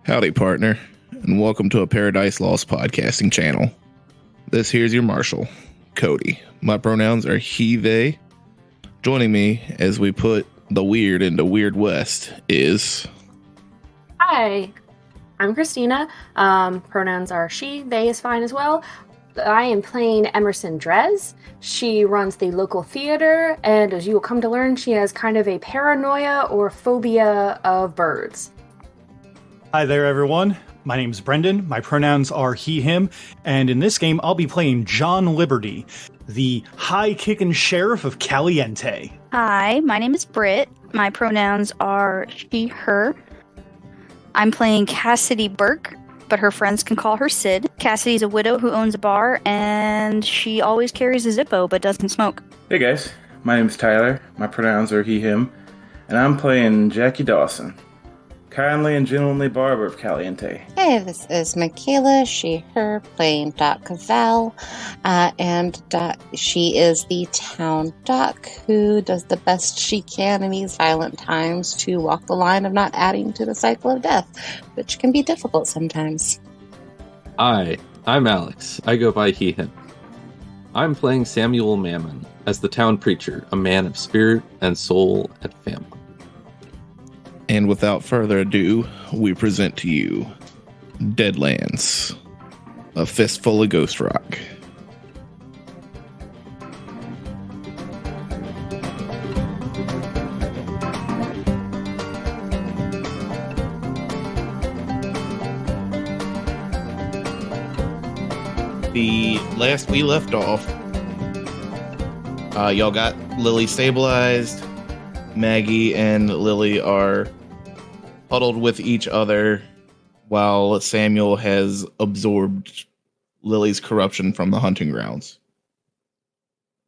Howdy, partner, and welcome to a Paradise Lost podcasting channel. This here's your marshal, Cody. My pronouns are he, they. Joining me as we put the weird into Weird West is... Hi, I'm Christina. Pronouns are she, they is fine as well. I am playing Emerson Drez. She runs the local theater, and as you will come to learn, she has kind of a paranoia or phobia of birds. Hi there, everyone. My name's Brendan. My pronouns are he, him, and in this game, I'll be playing John Liberty, the high-kicking sheriff of Caliente. Hi, my name is Britt. My pronouns are she, her. I'm playing Cassidy Burke, but her friends can call her Sid. Cassidy's a widow who owns a bar, and she always carries a Zippo but doesn't smoke. Hey guys, my name's Tyler. My pronouns are he, him, and I'm playing Jackie Dawson, kindly and gentlemanly barber of Caliente. Hey, this is Michaela, she, her, playing Doc Cavell, and she is the town doc who does the best she can in these violent times to walk the line of not adding to the cycle of death, which can be difficult sometimes. Hi, I'm Alex. I go by he, him. I'm playing Samuel Mammon as the town preacher, a man of spirit and soul and family. And without further ado, we present to you Deadlands, a Fistful of Ghostrock. The last we left off, y'all got Lily stabilized. Maggie and Lily are huddled with each other while Samuel has absorbed Lily's corruption from the hunting grounds.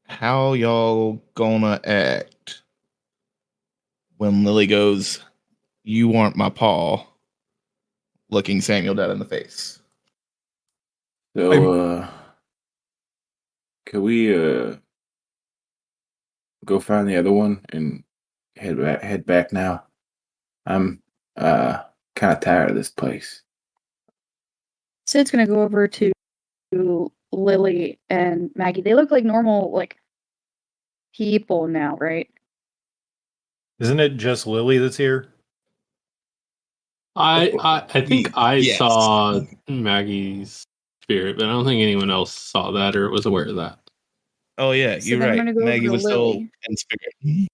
How y'all gonna act when Lily goes, "You aren't my paw," looking Samuel dead in the face? So, can we go find the other one and head back now? I'm kind of tired of this place. Sid's gonna go over to Lily and Maggie. They look like normal, people now, right? Isn't it just Lily that's here? I think I Yes. saw Maggie's spirit, but I don't think anyone else saw that or was aware of that. Oh yeah, So you're then I'm right. gonna go Maggie over was to still Lily. in spirit.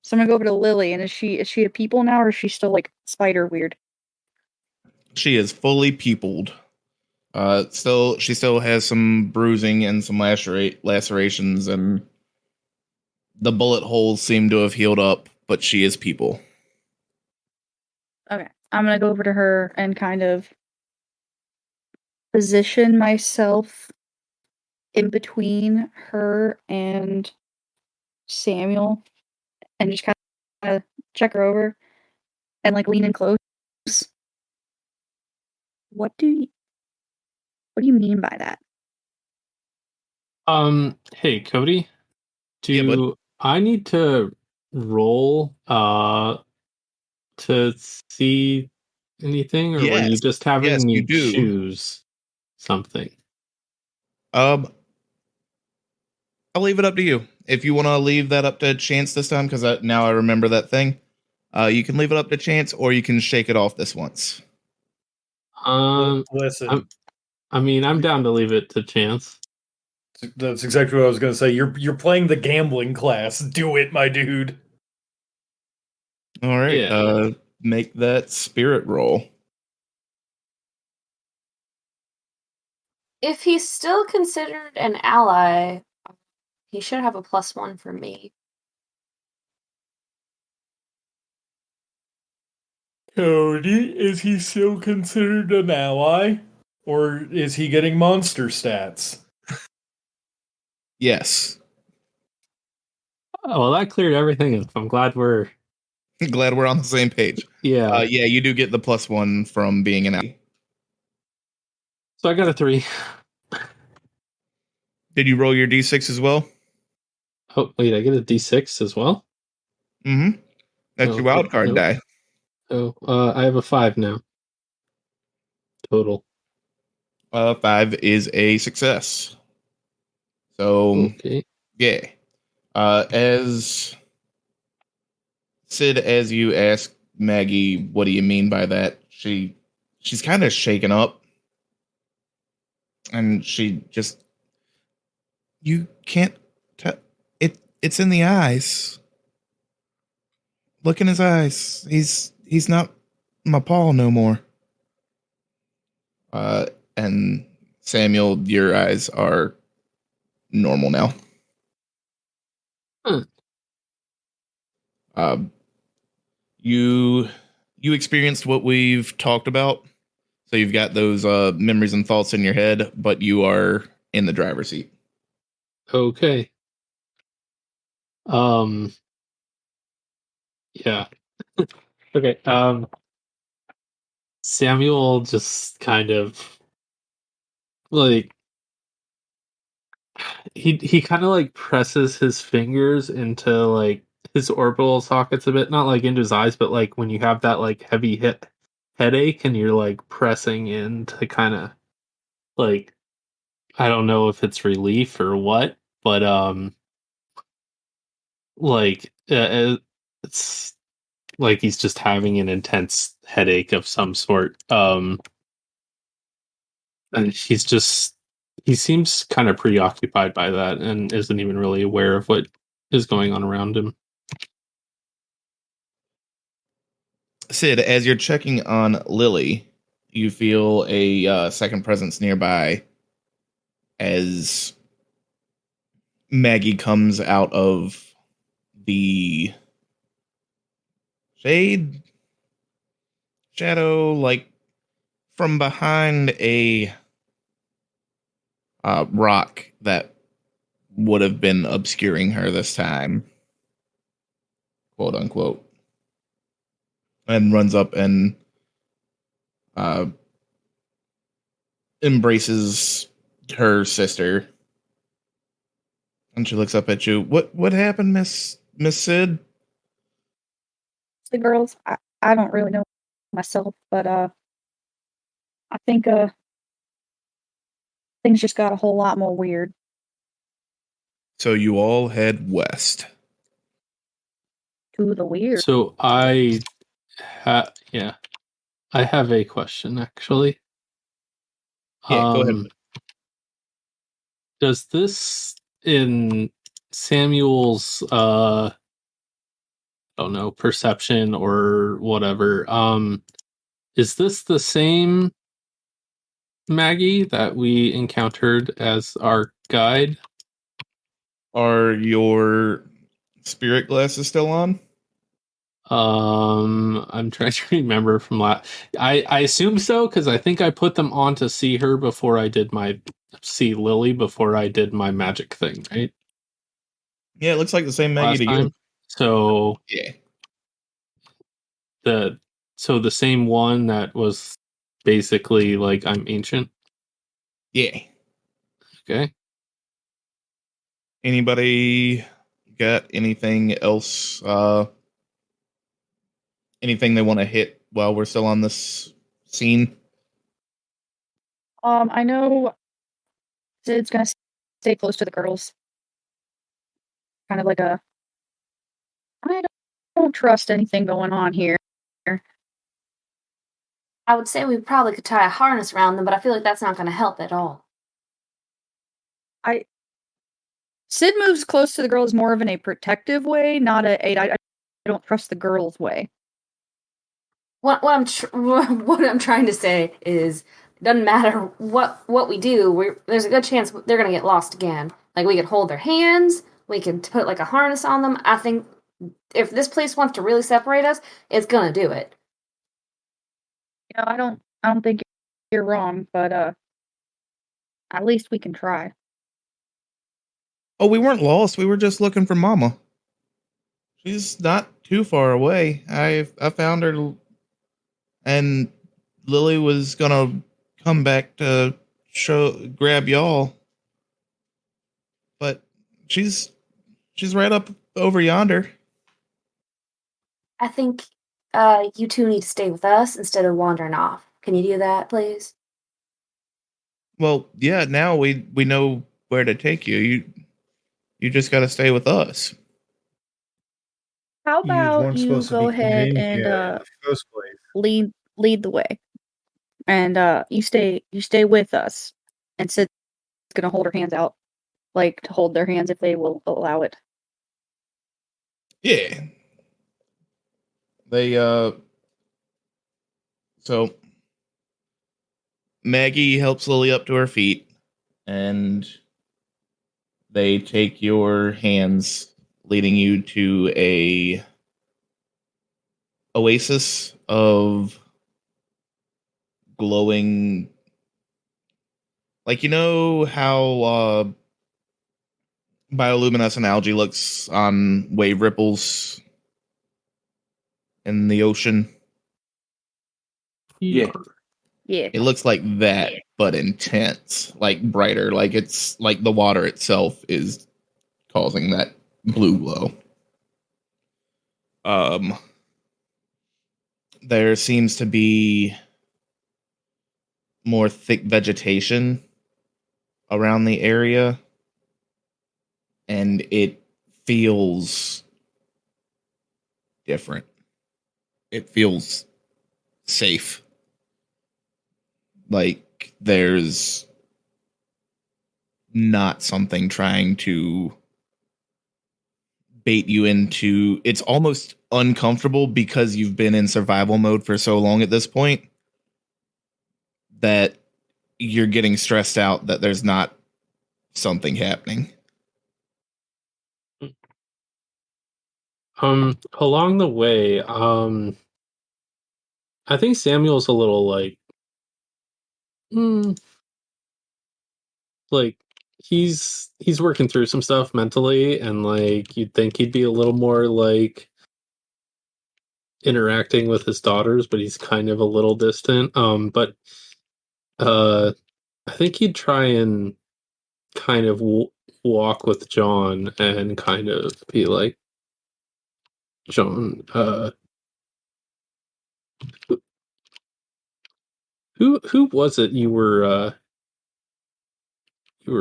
So I'm gonna go over to Lily, and is she a people now, or is she still spider weird? She is fully peopled. She still has some bruising and some lacerations, and the bullet holes seem to have healed up, but she is people. Okay, I'm gonna go over to her and kind of position myself in between her and Samuel, and just kind of check her over and lean in close. What do you mean by that? Hey Cody, Yeah, bud. I need to roll to see anything, or were you Yes. just having Yes, me you do. choose something? I'll leave it up to you. If you want to leave that up to chance this time, because now I remember that thing. You can leave it up to chance, or you can shake it off this once. Listen, I'm down to leave it to chance. that's exactly what I was going to say. You're playing the gambling class. Do it, my dude. All right. Yeah. Make that spirit roll. If he's still considered an ally, he should have a +1 from me. Cody, is he still considered an ally? Or is he getting monster stats? Yes. Oh, well, that cleared everything up. I'm glad we're... Glad we're on the same page. Yeah. Yeah, you do get the +1 from being an ally. So I got a 3. Did you roll your d6 as well? Oh, wait, I get a d6 as well? Mm-hmm. That's your wild card die. Oh, I have a 5 now. total? 5 is a success. So, Okay. yeah. As Sid, as you ask Maggie, what do you mean by that? She's kind of shaken up, and she just, you can't tell it. It's in the eyes. Look in his eyes. He's not my Paul no more. And Samuel, your eyes are normal now. Huh. You experienced what we've talked about, so you've got those memories and thoughts in your head, but you are in the driver's seat. Okay. Yeah. Okay. Samuel just kind of like he kind of like presses his fingers into like his orbital sockets a bit, not like into his eyes, but like when you have that like heavy headache and you're like pressing in to kind of like, I don't know if it's relief or what, but like it's like he's just having an intense headache of some sort. And he seems kind of preoccupied by that and isn't even really aware of what is going on around him. Sid, as you're checking on Lily, you feel a second presence nearby as Maggie comes out of the shadow, like from behind a rock that would have been obscuring her this time, quote unquote, and runs up and embraces her sister. And she looks up at you. What happened, Miss Sid? The girls, I don't really know myself, but I think things just got a whole lot more weird. So you all head west. To the weird. So I have a question actually. Yeah, go ahead. Does this in Samuel's I don't know, perception or whatever, is this the same Maggie that we encountered as our guide? Are your spirit glasses still on? I'm trying to remember from last. I assume so because I think I put them on to see her before I did see Lily before I did my magic thing, right? Yeah, it looks like the same Maggie Last to time. you. So Yeah. the same one that was basically like I'm ancient. Yeah. Okay. Anybody got anything else? Anything they want to hit while we're still on this scene? I know Sid's gonna stay close to the girls. Kind of like I don't trust anything going on here. I would say we probably could tie a harness around them, but I feel like that's not going to help at all. Sid moves close to the girls more of in a protective way, not I don't trust the girls way. What I'm trying to say is, it doesn't matter what we do. There's a good chance they're going to get lost again. Like, we could hold their hands. We could put like a harness on them. I think if this place wants to really separate us, it's going to do it. You know, I don't think you're wrong, but at least we can try. Oh, we weren't lost. We were just looking for Mama. She's not too far away. I found her, and Lily was gonna come back to grab y'all, but she's right up over yonder. I think you two need to stay with us instead of wandering off. Can you do that, please? Well, yeah, now we know where to take you. You just got to stay with us. How You about weren't you supposed to go be ahead contained and here in the first place. lead the way, and you stay with us, and Sid's gonna hold her hands out, like to hold their hands if they will allow it. Yeah. They so Maggie helps Lily up to her feet and they take your hands leading you to a oasis of glowing, like, you know how bioluminescent algae looks on wave ripples in the ocean. Yeah. Yeah. It looks like that, but intense, like brighter, like it's like the water itself is causing that blue glow. There seems to be more thick vegetation around the area, and it feels different. It feels safe. Like there's not something trying to bait you into. It's almost uncomfortable because you've been in survival mode for so long at this point that you're getting stressed out that there's not something happening. Along the way, I think Samuel's a little like he's working through some stuff mentally, and like you'd think he'd be a little more like interacting with his daughters, but he's kind of a little distant. But I think he'd try and kind of walk with John and kind of be like, John, who was it you were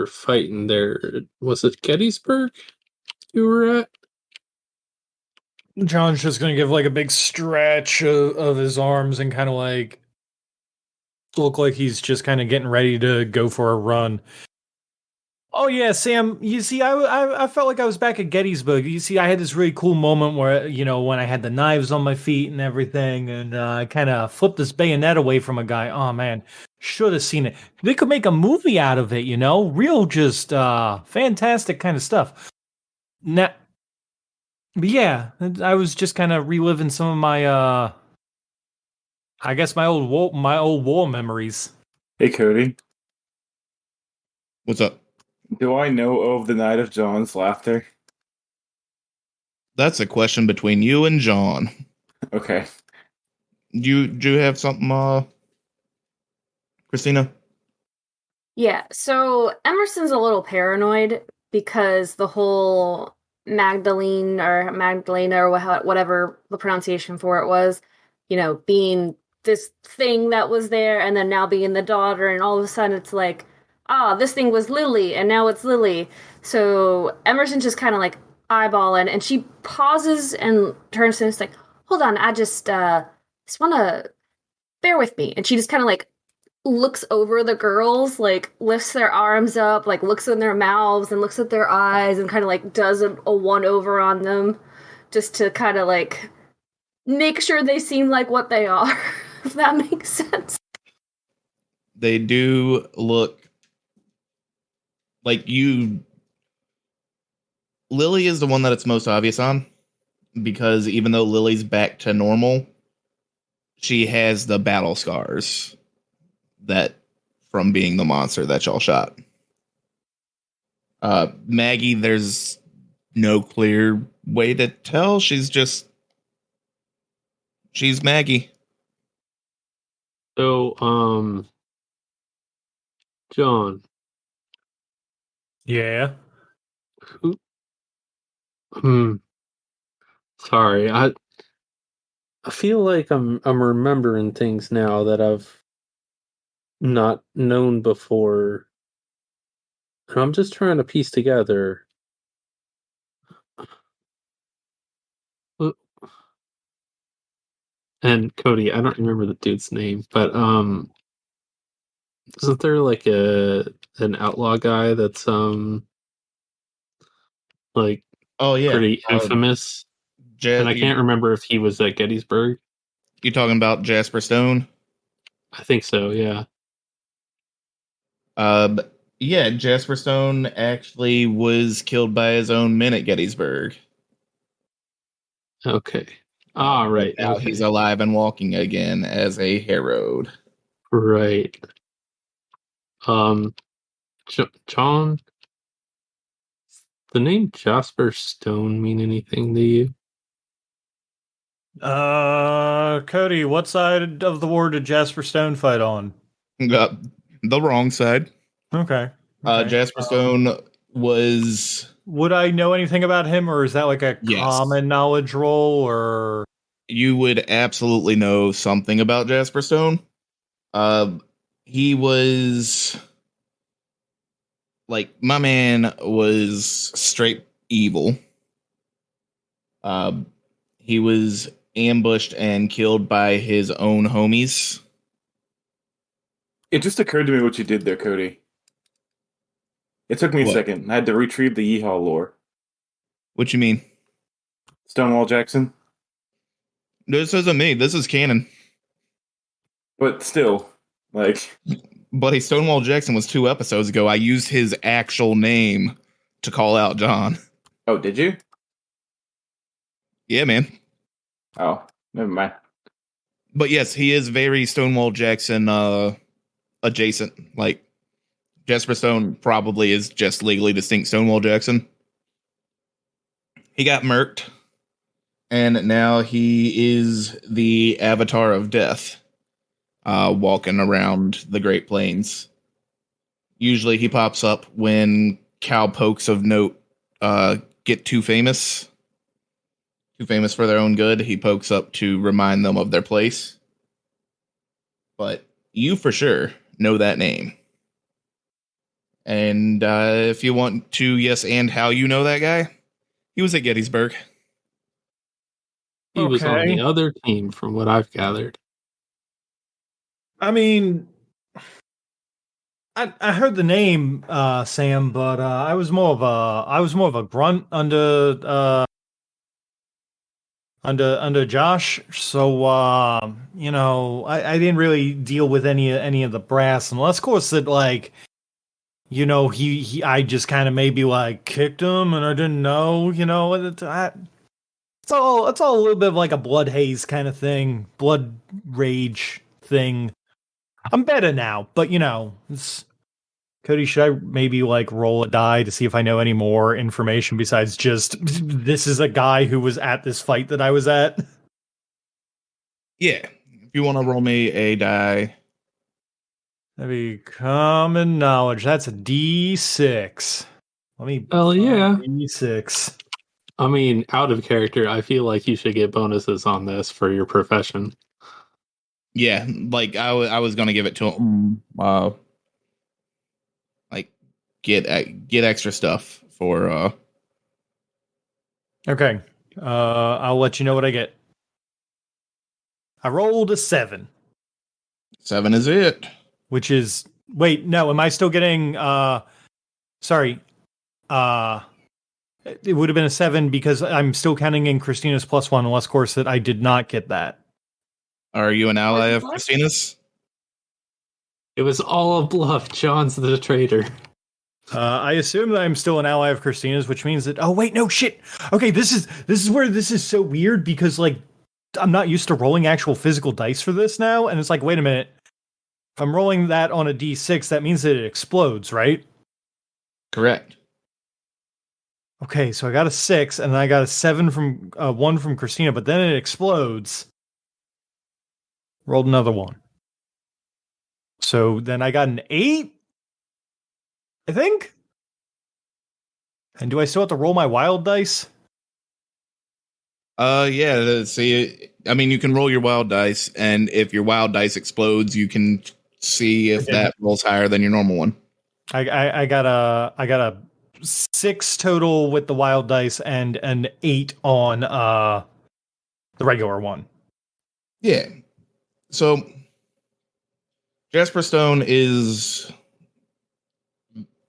fighting there? Was it Gettysburg you were at? John's just gonna give like a big stretch of his arms and kind of like look like he's just kind of getting ready to go for a run. Oh yeah, Sam. You see, I felt like I was back at Gettysburg. You see, I had this really cool moment where when I had the knives on my feet and everything, and I kind of flipped this bayonet away from a guy. Oh man, should have seen it. They could make a movie out of it. Real just fantastic kind of stuff. Now, but yeah, I was just kind of reliving some of my I guess my old war memories. Hey, Cody. What's up? Do I know of the night of John's laughter? That's a question between you and John. Okay. Do you have something, Christina? Yeah, so Emerson's a little paranoid because the whole Magdalena or whatever the pronunciation for it was, being this thing that was there and then now being the daughter, and all of a sudden it's like, this thing was Lily and now it's Lily. So Emerson's just kind of like eyeballing, and she pauses and turns to him and is like, hold on, I just want to bear with me. And she just kind of like looks over the girls, like lifts their arms up, like looks in their mouths and looks at their eyes and kind of like does a one over on them just to kind of like make sure they seem like what they are, if that makes sense. They do look like you. Lily is the one that it's most obvious on, because even though Lily's back to normal, she has the battle scars that from being the monster that y'all shot. Maggie, there's no clear way to tell. She's Maggie. So, John, Yeah. who? Sorry, I feel like I'm remembering things now that I've not known before. And I'm just trying to piece together. And Cody, I don't remember the dude's name, but isn't there like an outlaw guy that's like Oh yeah, pretty infamous? And I can't remember if he was at Gettysburg. You talking about Jasper Stone? I think so, yeah. Yeah, Jasper Stone actually was killed by his own men at Gettysburg. Okay. Right. Now Okay. he's alive and walking again as a herald. Right. John, the name Jasper Stone mean anything to you? Cody, what side of the war did Jasper Stone fight on? The wrong side. Okay. Jasper Stone was... Would I know anything about him, or is that like a common knowledge role, or... You would absolutely know something about Jasper Stone. He was... Like, my man was straight evil. He was ambushed and killed by his own homies. It just occurred to me what you did there, Cody. It took me a second. I had to retrieve the Yeehaw lore. What you mean? Stonewall Jackson? This isn't me. This is canon. But still, like... Buddy, Stonewall Jackson was 2 episodes ago. I used his actual name to call out John. Oh, did you? Yeah, man. Oh, never mind. But yes, he is very Stonewall Jackson adjacent. Like, Jasper Stone probably is just legally distinct Stonewall Jackson. He got murked, and now he is the avatar of death, walking around the Great Plains. Usually he pops up when cowpokes of note get too famous for their own good. He pokes up to remind them of their place. But you for sure know that name. And if you want to, yes, and how you know that guy, he was at Gettysburg. He was on the other team, from what I've gathered. I mean, I heard the name Sam, but I was more of a grunt under Josh. So I didn't really deal with any of the brass, unless, of course, that like. I just kind of maybe like kicked him and I didn't know, it's all a little bit of like a blood haze kind of thing, blood rage thing. I'm better now, but Cody, should I maybe like roll a die to see if I know any more information besides just this is a guy who was at this fight that I was at? Yeah. If you want to roll me a die. That'd be common knowledge. That's a D6. Hell yeah. D6. I mean, out of character, I feel like you should get bonuses on this for your profession. Yeah, like I was gonna give it to him. Like get extra stuff for. Okay, I'll let you know what I get. I rolled a 7. 7 is it. Which is wait, no, am I still getting sorry. It would have been a 7 because I'm still counting in Christina's +1, unless of course that I did not get that. Are you an ally of Christina's? It was all a bluff. John's the traitor. I assume that I'm still an ally of Christina's, which means that no shit. Okay, this is where this is so weird because like I'm not used to rolling actual physical dice for this now, and it's like, wait a minute. If I'm rolling that on a D6, that means that it explodes, right? Correct. Okay, so I got a 6, and then I got a 7 from 1 from Christina, but then it explodes. Rolled another 1. So then I got an 8, I think? And do I still have to roll my wild dice? Yeah, see, I mean, you can roll your wild dice, and if your wild dice explodes, you can see if that rolls higher than your normal one. I got a 6 total with the wild dice and an 8 on the regular one. Yeah. So Jasper Stone is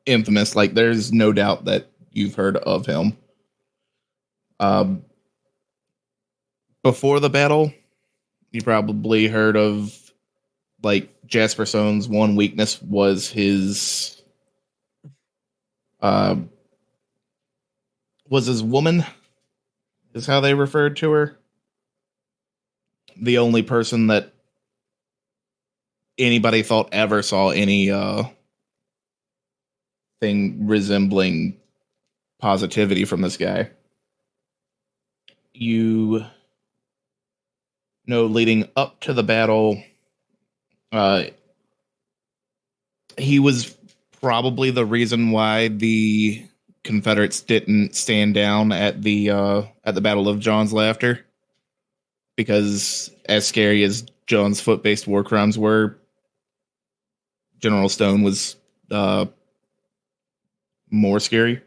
infamous. Like, there's no doubt that you've heard of him. Before the battle, you probably heard of, like, Jasper Stone's one weakness was his woman, is how they referred to her. The only person that anybody thought ever saw any thing resembling positivity from this guy. You know, leading up to the battle, he was probably the reason why the Confederates didn't stand down at the Battle of John's Laughter, because as scary as John's foot-based war crimes were, General Stone was more scary.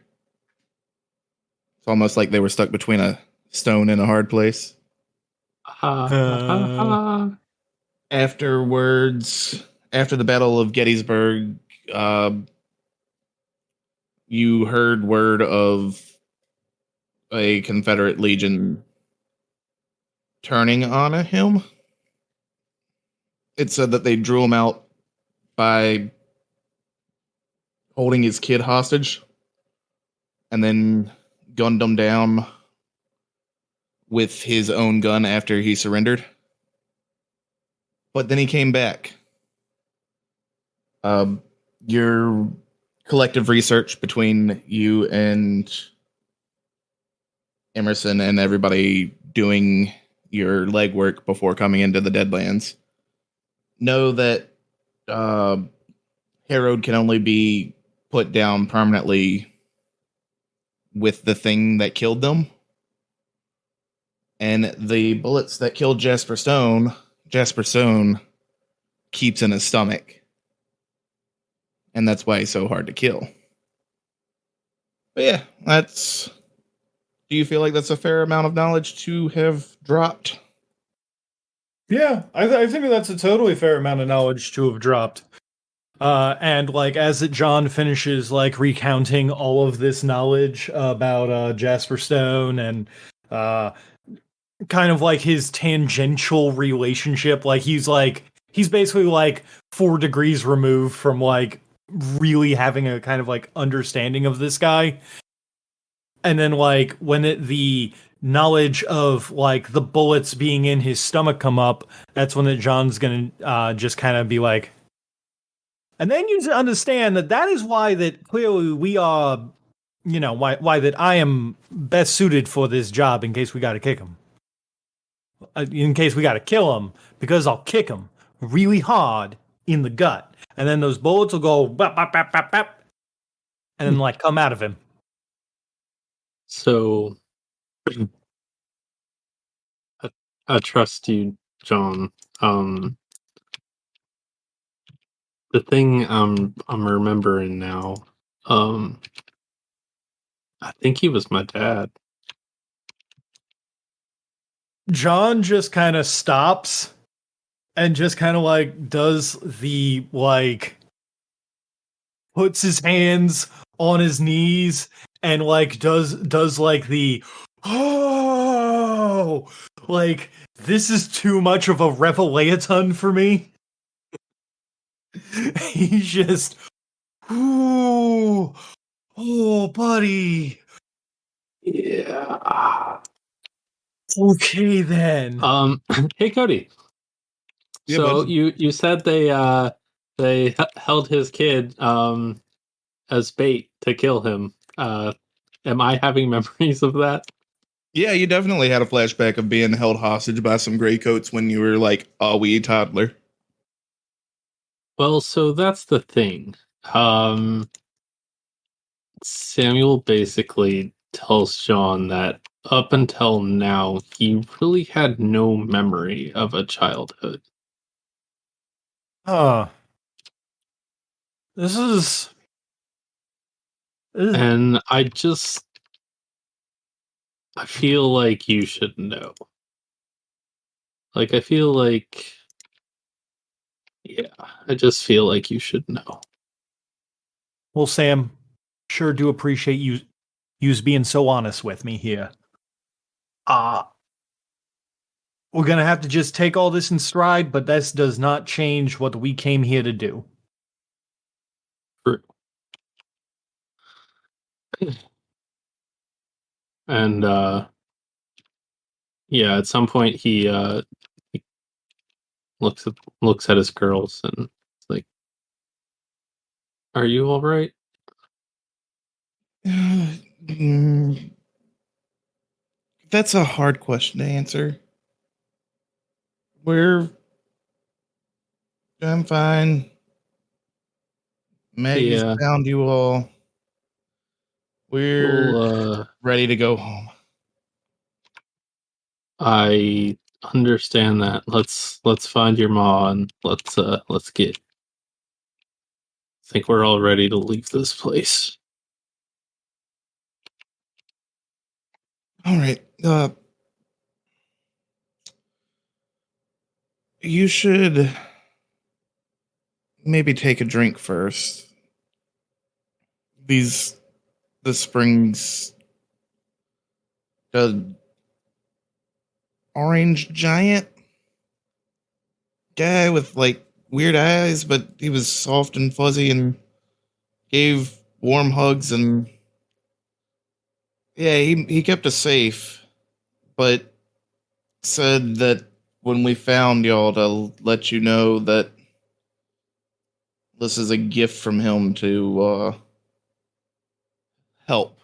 It's almost like they were stuck between a stone and a hard place. Afterwards, after the Battle of Gettysburg, you heard word of a Confederate legion turning on him. It said that they drew him out by holding his kid hostage and then gunned him down with his own gun after he surrendered. But then he came back. Your collective research between you and Emerson and everybody doing your legwork before coming into the Deadlands know that Harrowed can only be put down permanently with the thing that killed them. And the bullets that killed Jasper Stone keeps in his stomach. And that's why he's so hard to kill. But yeah, do you feel like that's a fair amount of knowledge to have dropped? Yeah, I think that's a totally fair amount of knowledge to have dropped. And like as John finishes like recounting all of this knowledge about Jasper Stone and kind of like his tangential relationship, like he's basically like 4 degrees removed from like really having a kind of like understanding of this guy. And then like when the knowledge of like the bullets being in his stomach come up, that's when John's gonna just kind of be like, and then you understand that is why that clearly we are, you know, why that I am best suited for this job in case we got to kick him. In case we got to kill him, because I'll kick him really hard in the gut. And then those bullets will go bap, bap, bap, bap, bap, and then like come out of him. So I trust you, John. The thing I'm remembering now, I think he was my dad. John just kind of stops and just kind of like does the like puts his hands on his knees and like does like the oh, like this is too much of a revelation for me. He's just ooh, oh buddy, Yeah. okay then. Hey Cody. Yeah, So bud. you said they held his kid as bait to kill him. Am I having memories of that? Yeah, you definitely had a flashback of being held hostage by some graycoats when you were like a wee toddler. Well, so that's the thing. Samuel basically tells John that up until now, he really had no memory of a childhood. Huh. This is. And I feel like you should know. Like, I feel like. Yeah, I just feel like you should know. Well, Sam, sure do appreciate you's being so honest with me here. We're gonna have to just take all this in stride, but this does not change what we came here to do. True. And yeah, at some point he looks at his girls and it's like, "Are you all right?" That's a hard question to answer. I'm fine. Maggie's Yeah. found you all. We're Well, ready to go home. I understand that. Let's find your ma and let's get. I think we're all ready to leave this place. All right. You should maybe take a drink first. The springs, the orange giant guy with like weird eyes, but he was soft and fuzzy and gave warm hugs, and yeah, he kept us safe, but said that when we found y'all to let you know that this is a gift from him to help.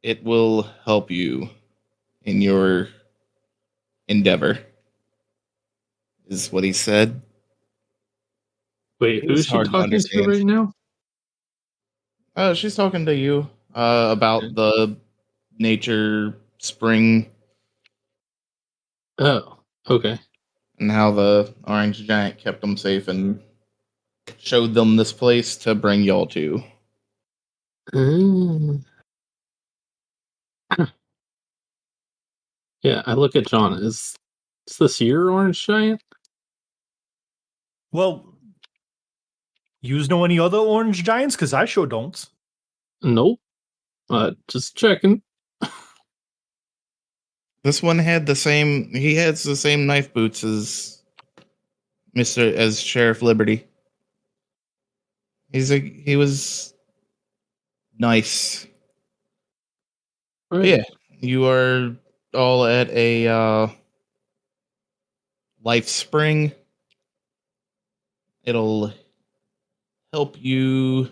It will help you in your endeavor, is what he said. Wait, It was who's she hard to talking to understand. right now? She's talking to you about the nature spring Oh, okay. and how the orange giant kept them safe and showed them this place to bring y'all to. Yeah, I look at John. Is this your orange giant? Well, yous know any other orange giants? Because I sure don't. Nope. Just checking. This one had he has the same knife boots as Sheriff Liberty. He was nice. Right. Yeah, you are all at a life spring. It'll help you.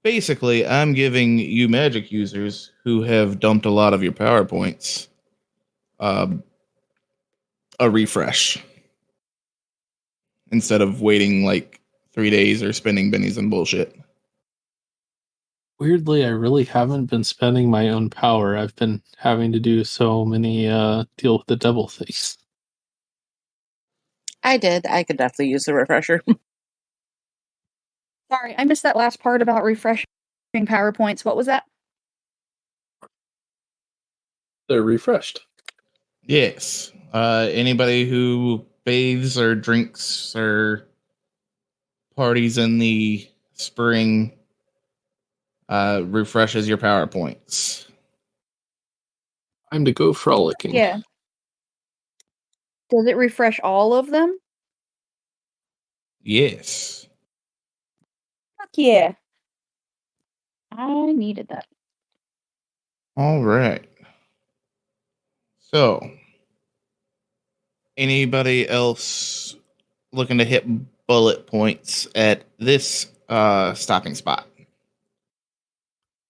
Basically, I'm giving you magic users who have dumped a lot of your power points a refresh instead of waiting like 3 days or spending bennies and bullshit. Weirdly, I really haven't been spending my own power. I've been having to do so many deal with the devil things. I did. I could definitely use a refresher. Sorry, I missed that last part about refreshing PowerPoints. What was that? They're refreshed. Yes. Anybody who bathes or drinks or parties in the spring refreshes your power points. Time to go frolicking. Yeah. Does it refresh all of them? Yes. Fuck yeah. I needed that. All right. So, anybody else looking to hit bullet points at this stopping spot?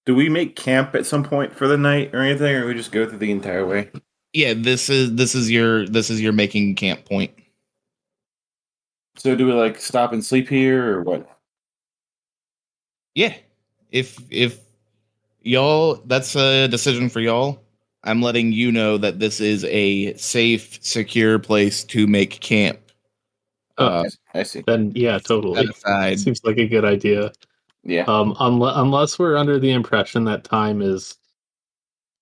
Do we make camp at some point for the night or anything, or we just go through the entire way? Yeah, this is your making camp point. So do we like stop and sleep here or what? Yeah. If y'all, that's a decision for y'all. I'm letting you know that this is a safe, secure place to make camp. I see. Then yeah, totally. Set aside. Seems like a good idea. Yeah. Unless we're under the impression that time is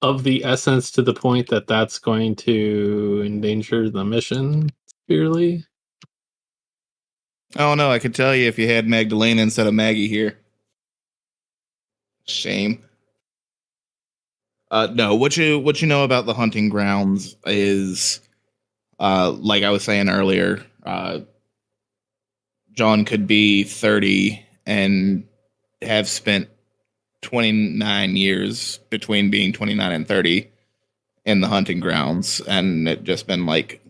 of the essence to the point that that's going to endanger the mission severely. Oh no, I could tell you if you had Magdalena instead of Maggie here. Shame. No, what you know about the hunting grounds is, like I was saying earlier, John could be 30 and have spent 29 years between being 29 and 30 in the hunting grounds, and it just been like,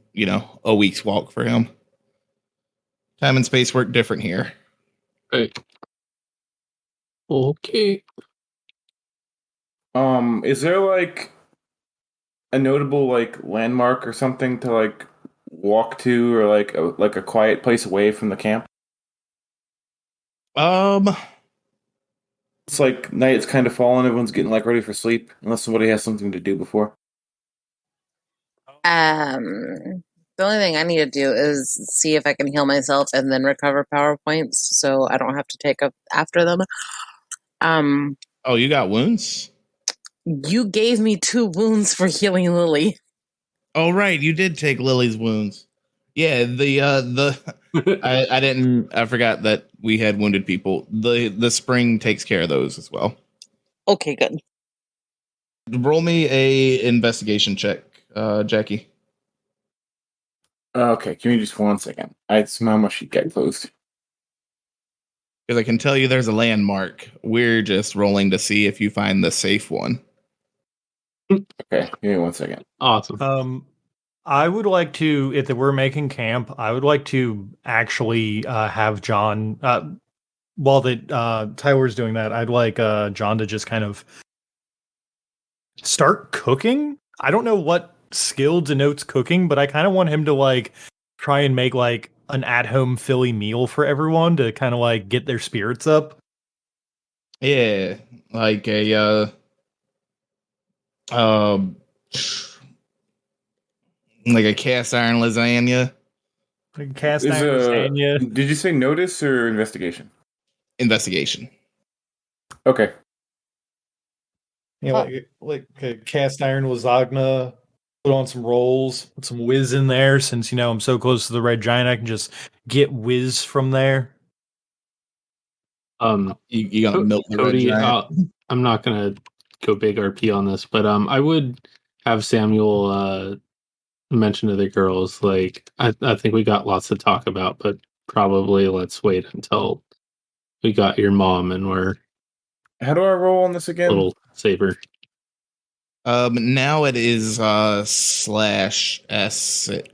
a week's walk for him. Time and space work different here. Right. Okay. Is there like a notable like landmark or something to like walk to, or like a quiet place away from the camp? It's like night. It's kind of falling. Everyone's getting like ready for sleep, unless somebody has something to do before. The only thing I need to do is see if I can heal myself and then recover power points, so I don't have to take up after them. Oh, you got wounds? You gave me 2 wounds for healing Lily. Oh, right, you did take Lily's wounds. Yeah, I forgot that we had wounded people. The spring takes care of those as well. Okay, good. Roll me a investigation check, Jackie. Okay, give me just 1 second. I somehow my sheet got closed. Because I can tell you there's a landmark. We're just rolling to see if you find the safe one. Okay, give me 1 second. Awesome. I would like to, if we're making camp, I would like to actually have John, while Tyler's doing that, I'd like John to just kind of start cooking. I don't know what skill denotes cooking, but I kind of want him to like try and make like an at-home Philly meal for everyone to kind of like get their spirits up. Yeah, like a like a cast iron lasagna. Like cast iron lasagna. Did you say notice or investigation? Investigation. Okay. Yeah, like a cast iron lasagna. Put on some rolls, put some whiz in there. Since I'm so close to the red giant, I can just get whiz from there. You gotta milk the Cody, red giant. I'm not gonna go big RP on this, but I would have Samuel mention to the girls, like, I think we got lots to talk about, but probably let's wait until we got your mom and we're How do I roll on this again? a little safer. Now it is /S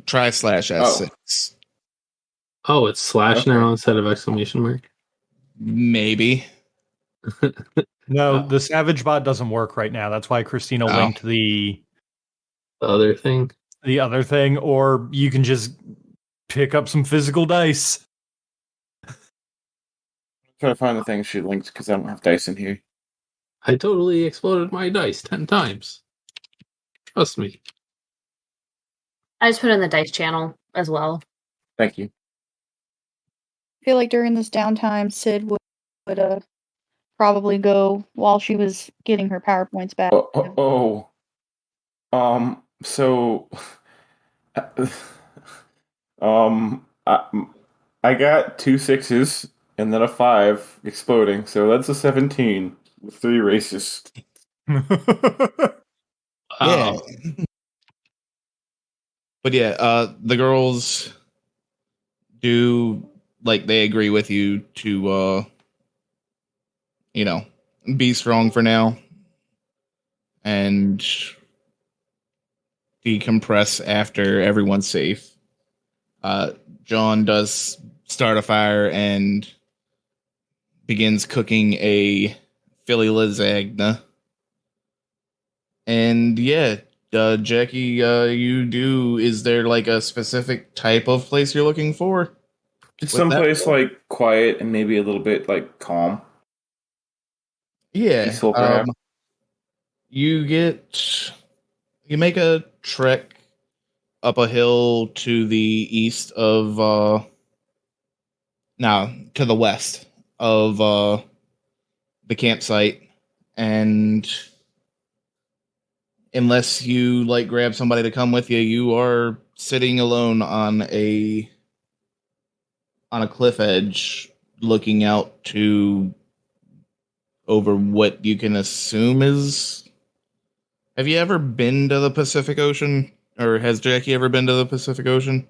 try /S6. Oh, it's slash now instead of exclamation mark. Maybe. No, the Savage bot doesn't work right now. That's why Christina linked the other thing. The other thing, or you can just pick up some physical dice. Try to find the thing she linked because I don't have dice in here. I totally exploded my dice 10 times. Trust me. I just put it in the dice channel as well. Thank you. I feel like during this downtime, Sid would probably go while she was getting her PowerPoints back. So, I got 2 6s and then a 5 exploding, so that's a 17 with 3 races. Yeah. But yeah, the girls do, like, they agree with you to be strong for now and decompress after everyone's safe. John does start a fire and begins cooking a Philly lasagna. And yeah, Jackie, is there like a specific type of place you're looking for? Just someplace like quiet and maybe a little bit like calm. Yeah. Peaceful, perhaps. You make a trek up a hill to the east of now to the west of the campsite, and unless you like grab somebody to come with you, you are sitting alone on a cliff edge, looking out to over what you can assume is. Have you ever been to the Pacific Ocean, or has Jackie ever been to the Pacific Ocean?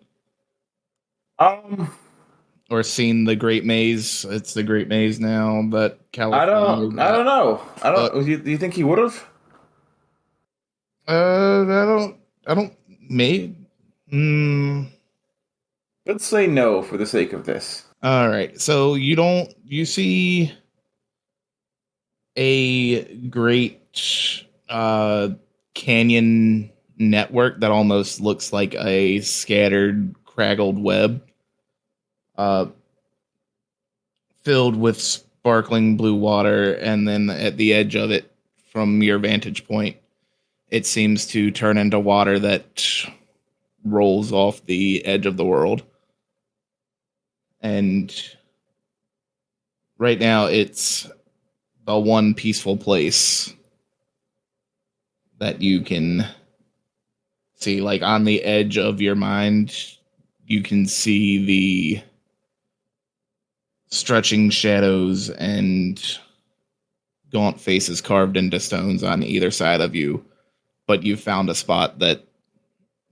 Or seen the Great Maze? It's the Great Maze now, but California. I don't know. Do you think he would have? I don't. Maybe. Let's say no for the sake of this. All right. So you see a great canyon network that almost looks like a scattered, craggled web, filled with sparkling blue water, and then at the edge of it, from your vantage point, it seems to turn into water that rolls off the edge of the world. And right now, it's the one peaceful place that you can see. Like, on the edge of your mind, you can see the stretching shadows and gaunt faces carved into stones on either side of you. But you found a spot that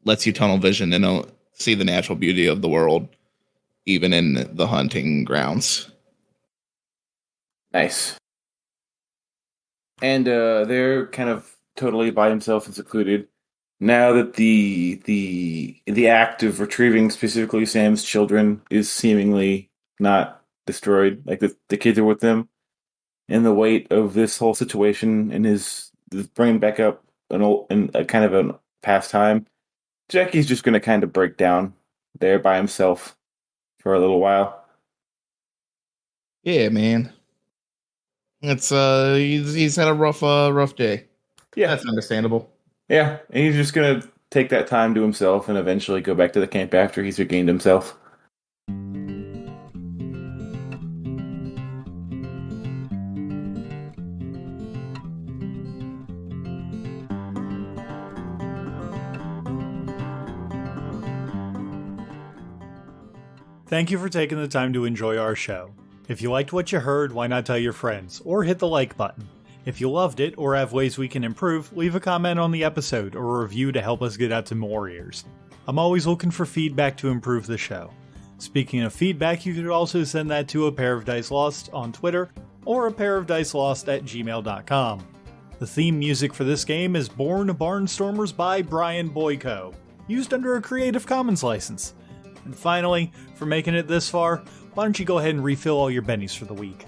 lets you tunnel vision and see the natural beauty of the world, even in the hunting grounds. Nice. And they're kind of totally by himself and secluded. Now that the act of retrieving specifically Sam's children is seemingly not destroyed, like the kids are with them, and the weight of this whole situation and his bringing back up a kind of a past time, Jackie's just going to kind of break down there by himself for a little while. Yeah, man. It's he's had a rough day. Yeah, that's understandable. Yeah, and he's just gonna take that time to himself and eventually go back to the camp after he's regained himself. Thank you for taking the time to enjoy our show. If you liked what you heard, why not tell your friends, or hit the like button. If you loved it, or have ways we can improve, leave a comment on the episode, or a review to help us get out to more ears. I'm always looking for feedback to improve the show. Speaking of feedback, you could also send that to apairofdicelost on Twitter, or apairofdicelost@gmail.com. The theme music for this game is Born Barnstormers by Brian Boyko, used under a Creative Commons license. And finally, for making it this far, why don't you go ahead and refill all your bennies for the week.